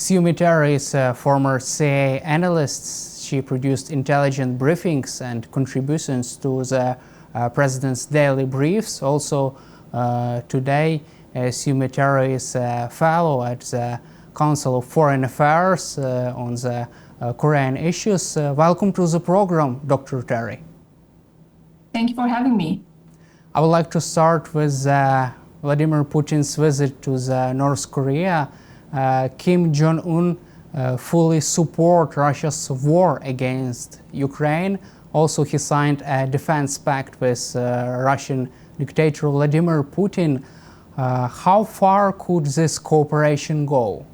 Tkiie is a former CIA analyst. She produced intelligent briefings and contributions to the President's daily briefs. Also, today, Tkiie is a fellow at the Council of Foreign Affairs on the Korean issues. Welcome to the program, Dr. Tkiie. Thank you for having me. I would like to start with Vladimir Putin's visit to North Korea. Kim Jong-un fully supports Russia's war against Ukraine. Also, he signed a defense pact with Russian dictator Vladimir Putin. How far could this cooperation go?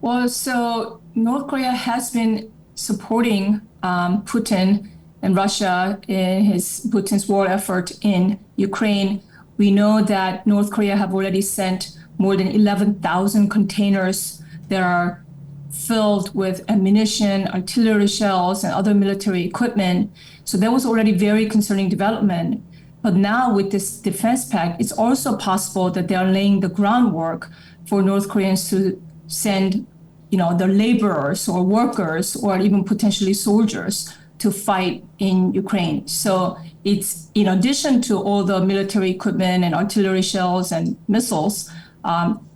Well, so North Korea has been supporting Putin and Russia in Putin's war effort in Ukraine. We know that North Korea have already sent more than 11,000 containers that are filled with ammunition, artillery shells, and other military equipment. So that was already very concerning development. But now with this defense pact, it's also possible that they are laying the groundwork for North Koreans to send, their laborers or workers or even potentially soldiers to fight in Ukraine. So it's in addition to all the military equipment and artillery shells and missiles,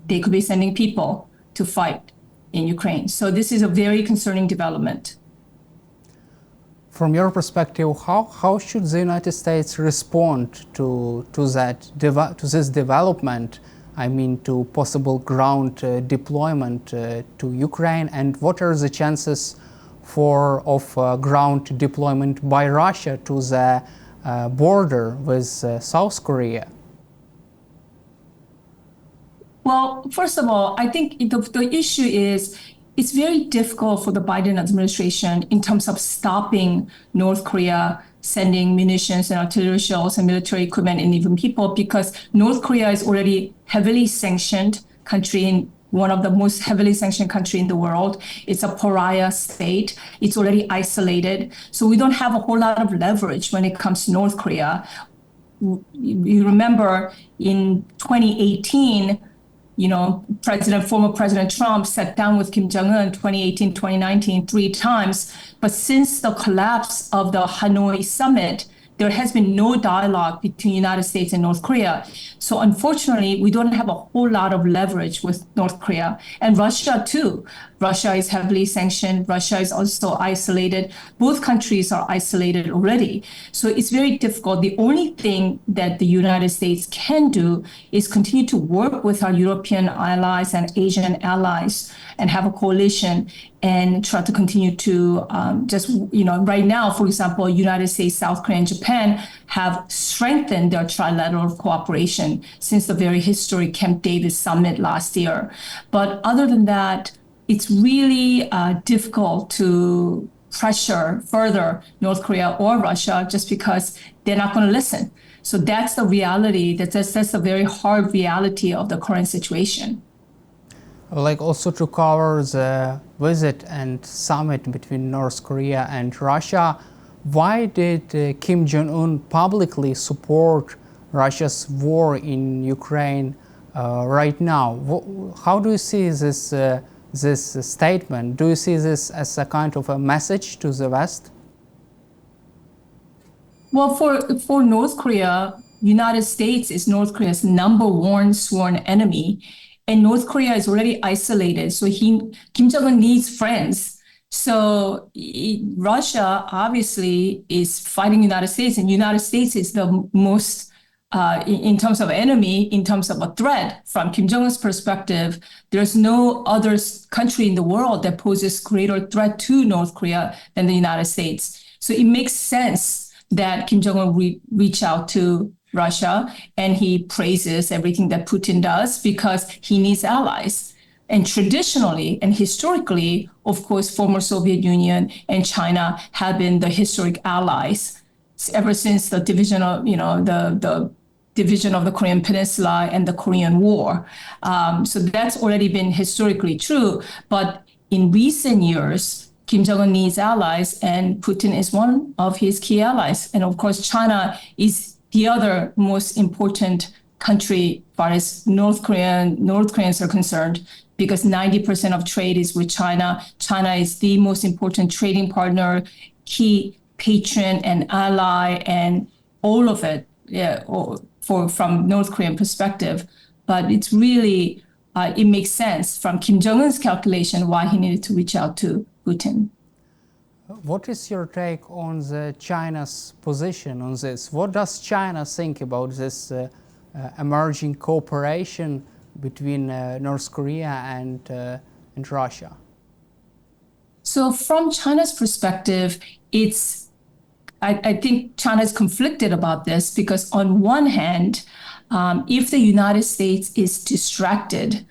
they could be sending people to fight in Ukraine. So this is a very concerning development. From your perspective, how should the United States respond to this development? I mean, to possible ground deployment to Ukraine, and what are the chances of ground deployment by Russia to the border with South Korea? Well, first of all, I think the issue is it's very difficult for the Biden administration in terms of stopping North Korea sending munitions and artillery shells and military equipment and even people, because North Korea is already heavily sanctioned country, one of the most heavily sanctioned country in the world. It's a pariah state. It's already isolated. So we don't have a whole lot of leverage when it comes to North Korea. You remember in 2018, former President Trump sat down with Kim Jong-un 2018, 2019, 3 times. But since the collapse of the Hanoi summit, there has been no dialogue between the United States and North Korea. So unfortunately, we don't have a whole lot of leverage with North Korea. And Russia too. Russia is heavily sanctioned. Russia is also isolated. Both countries are isolated already. So it's very difficult. The only thing that the United States can do is continue to work with our European allies and Asian allies and have a coalition and try to continue to right now, for example, United States, South Korea, and Japan have strengthened their trilateral cooperation since the very historic Camp David summit last year. But other than that, it's really difficult to pressure further North Korea or Russia just because they're not going to listen. So that's the reality. That's a very hard reality of the current situation. I would like also to cover the visit and summit between North Korea and Russia. Why did Kim Jong-un publicly support Russia's war in Ukraine right now? How do you see this statement? Do you see this as a kind of a message to the West? Well, for North Korea, United States is North Korea's #1 sworn enemy. And North Korea is already isolated. So Kim Jong-un needs friends. So Russia obviously is fighting the United States, and United States is the most, in terms of enemy, in terms of a threat from Kim Jong-un's perspective. There's no other country in the world that poses greater threat to North Korea than the United States. So it makes sense that Kim Jong-un reach out to Russia, and he praises everything that Putin does because he needs allies. And traditionally and historically, of course, former Soviet Union and China have been the historic allies ever since the division of, the division of the Korean Peninsula and the Korean War. So that's already been historically true. But in recent years, Kim Jong-un needs allies, and Putin is one of his key allies. And of course, China is the other most important country as far as North Koreans are concerned, because 90% of trade is with China. China is the most important trading partner, key patron and ally, and all of it, yeah, from North Korean perspective. But it's really, it makes sense from Kim Jong-un's calculation why he needed to reach out to Putin. What is your take on China's position on this? What does China think about this emerging cooperation between North Korea and Russia? So from China's perspective, I think China is conflicted about this because on one hand, if the United States is distracted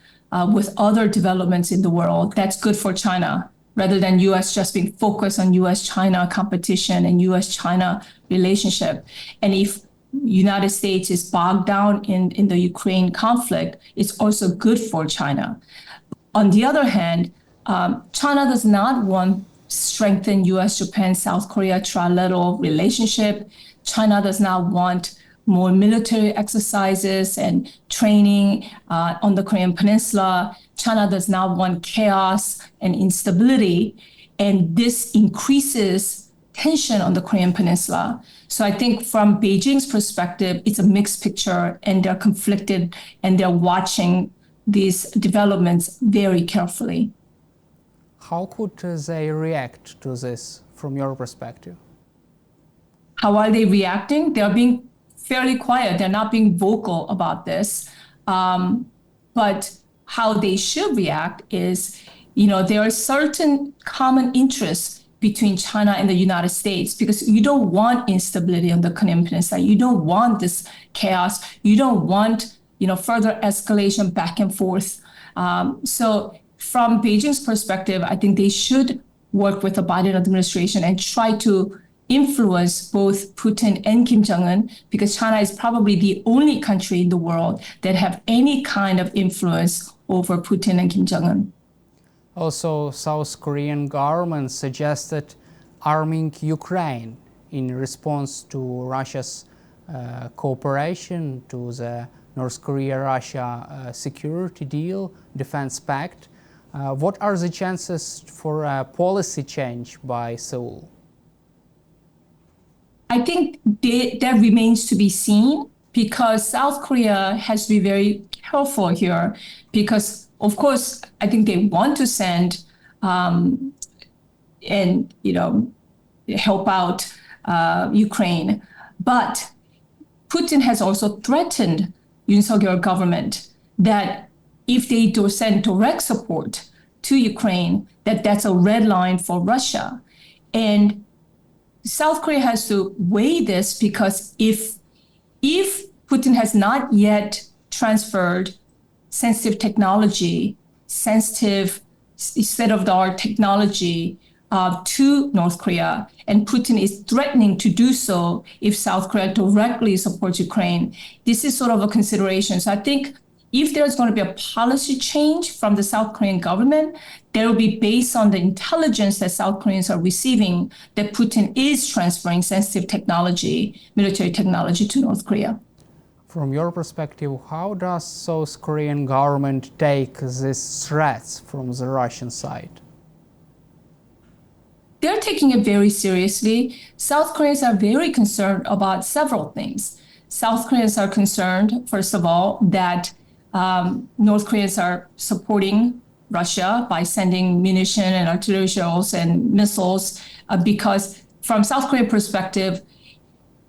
with other developments in the world, that's good for China, rather than U.S. just being focused on U.S.-China competition and U.S.-China relationship. And if United States is bogged down in the Ukraine conflict, it's also good for China. On the other hand, China does not want strengthen U.S., Japan, South Korea trilateral relationship. China does not want more military exercises and training on the Korean Peninsula. China does not want chaos and instability, and this increases tension on the Korean Peninsula. So I think from Beijing's perspective, it's a mixed picture, and they're conflicted, and they're watching these developments very carefully. How could they react to this from your perspective? How are they reacting? They're being fairly quiet. They're not being vocal about this. But how they should react is, there are certain common interests between China and the United States, because you don't want instability on the Korean Peninsula. You don't want this chaos. You don't want, further escalation back and forth. So from Beijing's perspective, I think they should work with the Biden administration and try to influence both Putin and Kim Jong-un, because China is probably the only country in the world that have any kind of influence over Putin and Kim Jong-un. Also, South Korean government suggested arming Ukraine in response to Russia's cooperation to the North Korea-Russia security deal, defense pact. What are the chances for a policy change by Seoul? I think that remains to be seen, because South Korea has to be very careful here, because, of course, I think they want to send and, help out Ukraine. But Putin has also threatened Yoon Suk-yeol government that if they do send direct support to Ukraine, that's a red line for Russia. And South Korea has to weigh this, because if Putin has not yet transferred sensitive technology, sensitive state-of-the-art technology to North Korea, and Putin is threatening to do so if South Korea directly supports Ukraine, this is sort of a consideration. So I think if there's going to be a policy change from the South Korean government, that will be based on the intelligence that South Koreans are receiving that Putin is transferring sensitive technology, military technology, to North Korea. From your perspective, how does South Korean government take these threats from the Russian side? They're taking it very seriously. South Koreans are very concerned about several things. South Koreans are concerned, first of all, that North Koreans are supporting Russia by sending munitions and artillery shells and missiles, because from South Korean perspective,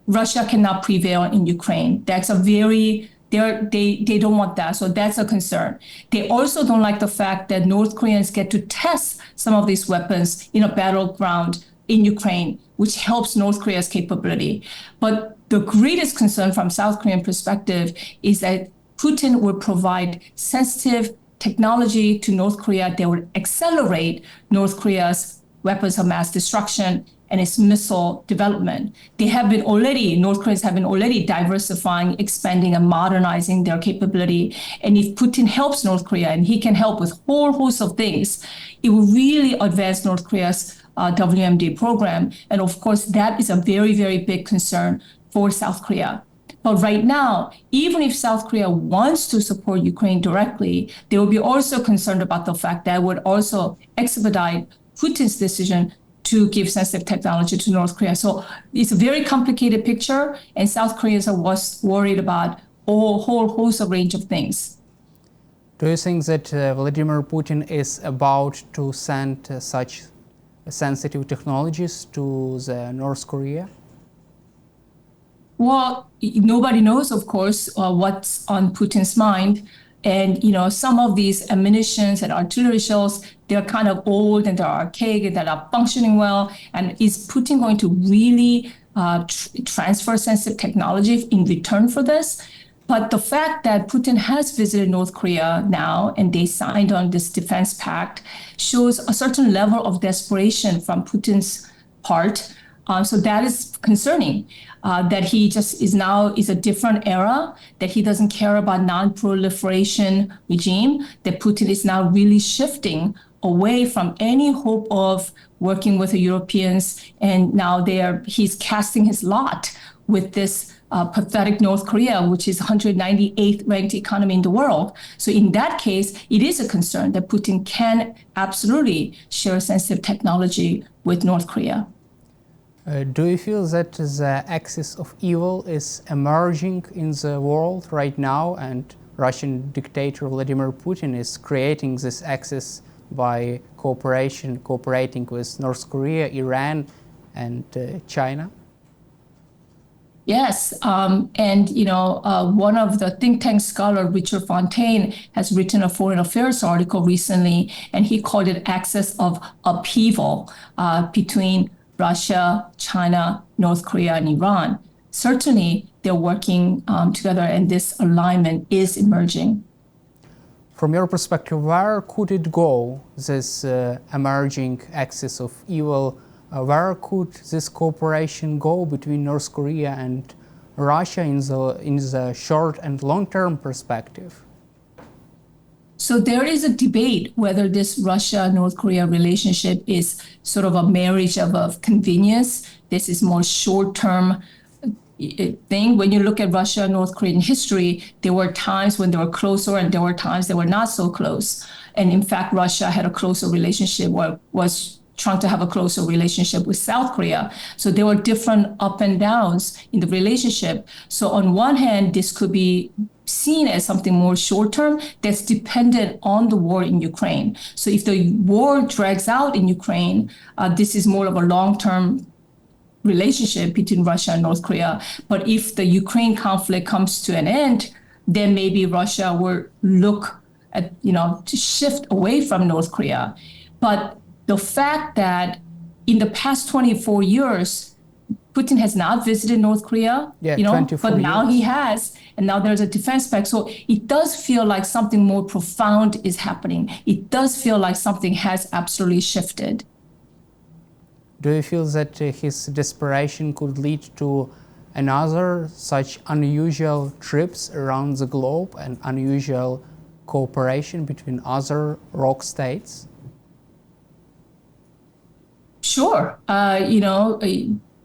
Russia cannot prevail in Ukraine. That's they don't want that. So that's a concern. They also don't like the fact that North Koreans get to test some of these weapons in a battleground in Ukraine, which helps North Korea's capability. But the greatest concern from South Korean perspective is that Putin would provide sensitive technology to North Korea that would accelerate North Korea's weapons of mass destruction and its missile development. North Koreans have been already diversifying, expanding, and modernizing their capability. And if Putin helps North Korea, and he can help with a whole host of things, it will really advance North Korea's WMD program. And of course, that is a very, very big concern for South Korea. But right now, even if South Korea wants to support Ukraine directly, they will be also concerned about the fact that it would also expedite Putin's decision to give sensitive technology to North Korea. So it's a very complicated picture, and South Koreans are worried about a whole host of range of things. Do you think that Vladimir Putin is about to send such sensitive technologies to the North Korea? Well, nobody knows, of course, what's on Putin's mind. And, some of these munitions and artillery shells, they're kind of old and they're archaic and they're not functioning well. And is Putin going to really transfer sensitive technology in return for this? But the fact that Putin has visited North Korea now and they signed on this defense pact shows a certain level of desperation from Putin's part. So that is concerning, that he just is a different era, that he doesn't care about non-proliferation regime, that Putin is now really shifting away from any hope of working with the Europeans. And now he's casting his lot with this pathetic North Korea, which is 198th ranked economy in the world. So in that case, it is a concern that Putin can absolutely share sensitive technology with North Korea. Do you feel that the axis of evil is emerging in the world right now, and Russian dictator Vladimir Putin is creating this axis by cooperating with North Korea, Iran, and China? Yes, and one of the think tank scholar, Richard Fontaine, has written a foreign affairs article recently, and he called it axis of upheaval between Russia, China, North Korea, and Iran. Certainly, they're working together, and this alignment is emerging. From your perspective, where could it go, this emerging axis of evil? Where could this cooperation go between North Korea and Russia in the short and long-term perspective? So there is a debate whether this Russia-North Korea relationship is sort of a marriage of convenience. This is more short-term thing. When you look at Russia-North Korean history, there were times when they were closer and there were times they were not so close. And in fact, Russia had a closer relationship, or was trying to have a closer relationship with South Korea. So there were different up and downs in the relationship. So on one hand, this could be seen as something more short-term that's dependent on the war in Ukraine. So if the war drags out in Ukraine, this is more of a long-term relationship between Russia and North Korea. But if the Ukraine conflict comes to an end, then maybe Russia will look at, to shift away from North Korea. But the fact that in the past 24 years, Putin has not visited North Korea, but now he has, and now there's a defense pact. So it does feel like something more profound is happening. It does feel like something has absolutely shifted. Do you feel that his desperation could lead to another such unusual trips around the globe and unusual cooperation between other rogue states? Sure.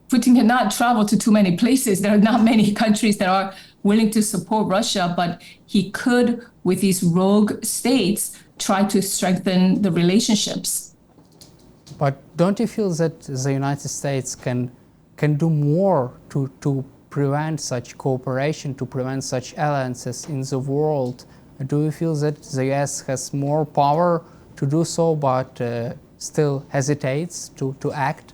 Putin cannot travel to too many places. There are not many countries that are willing to support Russia, but he could, with these rogue states, try to strengthen the relationships. But don't you feel that the United States can do more to prevent such cooperation, to prevent such alliances in the world? Do you feel that the US has more power to do so, but still hesitates to act?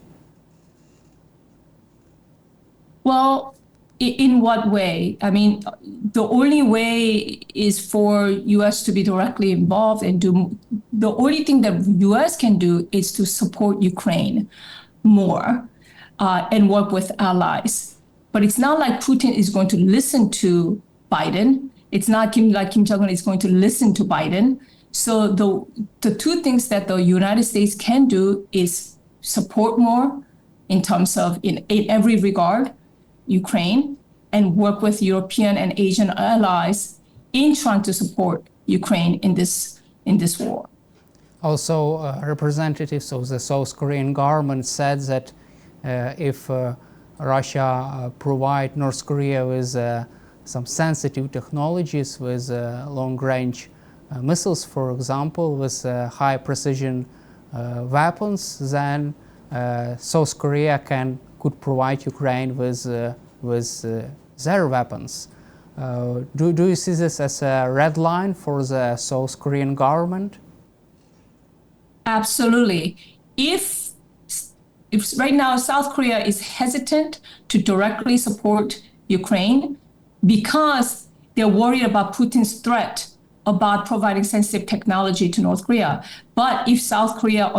Well, in what way? I mean, the only way is for U.S. to be directly involved and do. The only thing that U.S. can do is to support Ukraine more and work with allies. But it's not like Putin is going to listen to Biden. It's not like Kim Jong-un is going to listen to Biden. So the two things that the United States can do is support more in terms of in every regard Ukraine, and work with European and Asian allies in trying to support Ukraine in this war. Also, representatives of the South Korean government said that if Russia provide North Korea with some sensitive technologies, with long-range missiles, for example, with high precision weapons, then South Korea could provide Ukraine with their weapons. Do you see this as a red line for the South Korean government? Absolutely. If right now South Korea is hesitant to directly support Ukraine because they're worried about Putin's threat about providing sensitive technology to North Korea. But if South Korea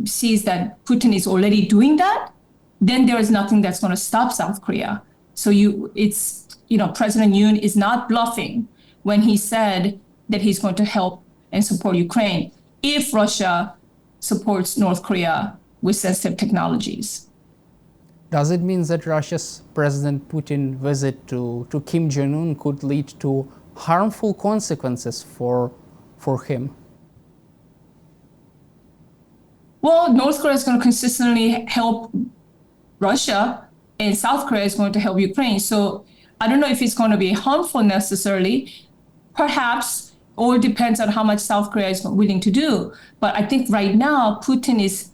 sees that Putin is already doing that, then there is nothing that's going to stop South Korea. So President Yoon is not bluffing when he said that he's going to help and support Ukraine if Russia supports North Korea with sensitive technologies. Does it mean that Russia's President Putin visit to Kim Jong-un could lead to harmful consequences for him? Well, North Korea is going to consistently help Russia, and South Korea is going to help Ukraine. So I don't know if it's going to be harmful necessarily. Perhaps all depends on how much South Korea is willing to do. But I think right now, Putin is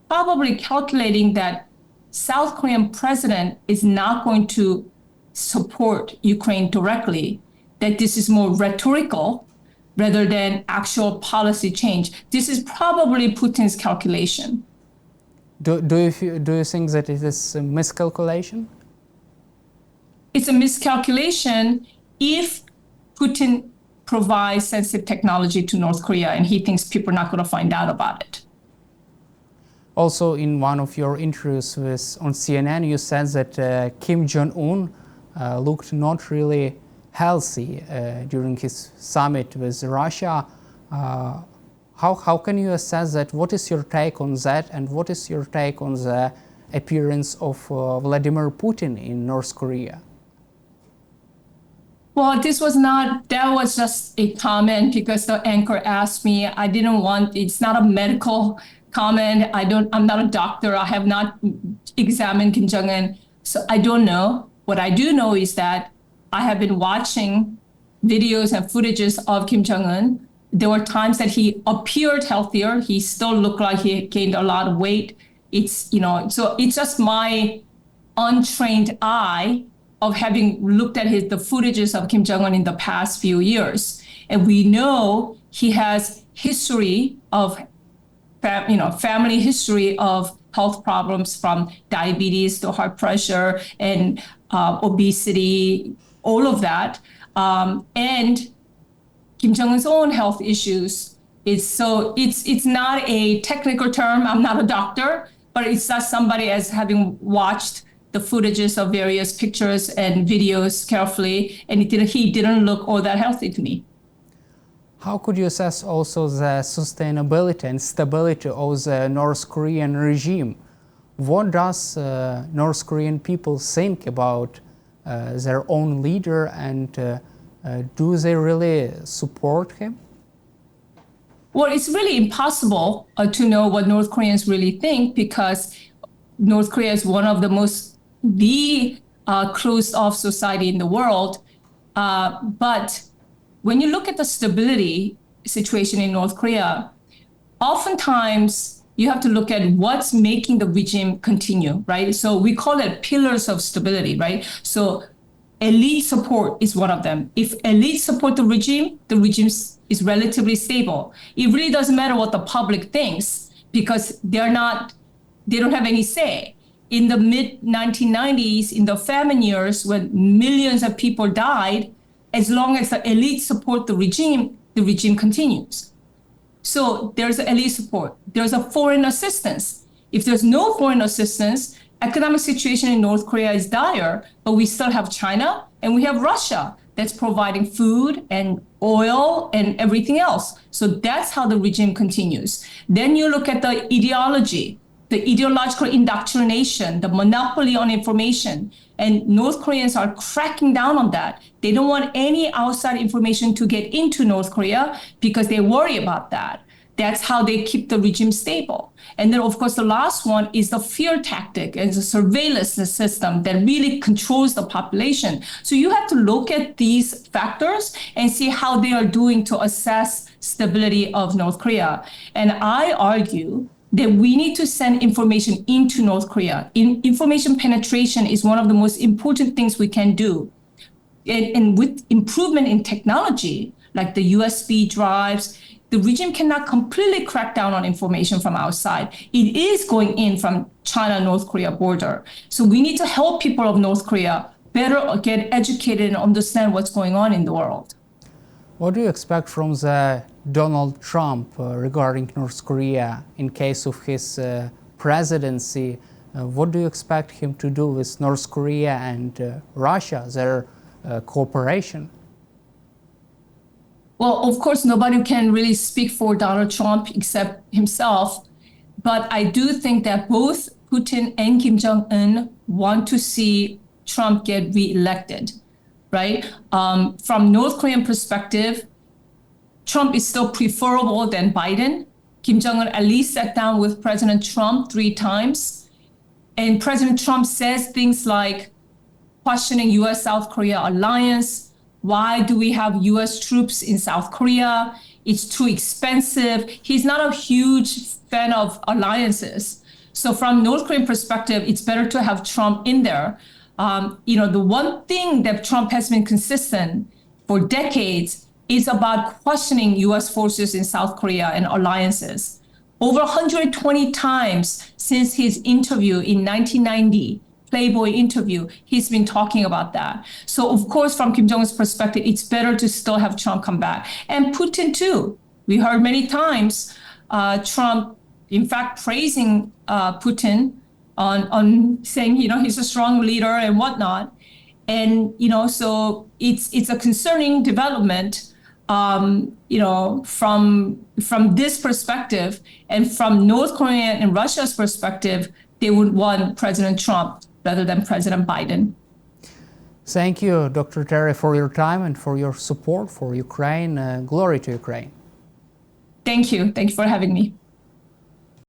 probably calculating that South Korean president is not going to support Ukraine directly, that this is more rhetorical rather than actual policy change. This is probably Putin's calculation. Do you think that it is a miscalculation? It's a miscalculation if Putin provides sensitive technology to North Korea and he thinks people are not going to find out about it. Also, in one of your interviews on CNN, you said that Kim Jong-un looked not really healthy during his summit with Russia. How can you assess that? What is your take on that? And what is your take on the appearance of Vladimir Putin in North Korea? Well, that was just a comment because the anchor asked me. It's not a medical comment. I'm not a doctor. I have not examined Kim Jong-un. So I don't know. What I do know is that I have been watching videos and footages of Kim Jong-un. There were times that he appeared healthier. He still looked like he gained a lot of weight. So it's just my untrained eye of having looked at the footages of Kim Jong-un in the past few years. And we know he has history of, family history of health problems, from diabetes to heart pressure and obesity, all of that. And Kim Jong-un's own health issues. It's not a technical term. I'm not a doctor, but it's just somebody as having watched the footages of various pictures and videos carefully, and he didn't look all that healthy to me. How could you assess also the sustainability and stability of the North Korean regime? What does North Korean people think about their own leader, and do they really support him? Well, it's really impossible to know what North Koreans really think, because North Korea is one of the closed-off society in the world. But when you look at the stability situation in North Korea, oftentimes you have to look at what's making the regime continue, right? So we call it pillars of stability, right? So elite support is one of them. If elite support the regime is relatively stable. It really doesn't matter what the public thinks, because they don't have any say. In the mid-1990s, in the famine years, when millions of people died, as long as the elite support the regime continues. So there's elite support. There's a foreign assistance. If there's no foreign assistance, economic situation in North Korea is dire, but we still have China and we have Russia that's providing food and oil and everything else. So that's how the regime continues. Then you look at the ideology, the ideological indoctrination, the monopoly on information. And North Koreans are cracking down on that. They don't want any outside information to get into North Korea because they worry about that. That's how they keep the regime stable. And then, of course, the last one is the fear tactic and the surveillance system that really controls the population. So you have to look at these factors and see how they are doing to assess stability of North Korea. And I argue that we need to send information into North Korea. Information penetration is one of the most important things we can do. And with improvement in technology, like the USB drives, the regime cannot completely crack down on information from outside. It is going in from China-North Korea border. So we need to help people of North Korea better get educated and understand what's going on in the world. What do you expect from the Donald Trump regarding North Korea in case of his presidency? What do you expect him to do with North Korea and Russia, their cooperation? Well, of course, nobody can really speak for Donald Trump except himself. But I do think that both Putin and Kim Jong-un want to see Trump get reelected, right? From North Korean perspective, Trump is still preferable than Biden. Kim Jong-un at least sat down with President Trump 3 times. And President Trump says things like questioning U.S.-South Korea alliance. Why do we have U.S. troops in South Korea? It's too expensive. He's not a huge fan of alliances. So from North Korean perspective, it's better to have Trump in there. The one thing that Trump has been consistent for decades is about questioning U.S. forces in South Korea and alliances. Over 120 times since his interview in 1990, Playboy interview, he's been talking about that. So of course, from Kim Jong-un's perspective, it's better to still have Trump come back. And Putin too. We heard many times Trump, in fact, praising Putin on saying, he's a strong leader and whatnot. And, so it's a concerning development, from this perspective. And from North Korea and Russia's perspective, they would want President Trump rather than President Biden. Thank you, Dr. Tkiie, for your time and for your support for Ukraine. Glory to Ukraine. Thank you. Thank you for having me.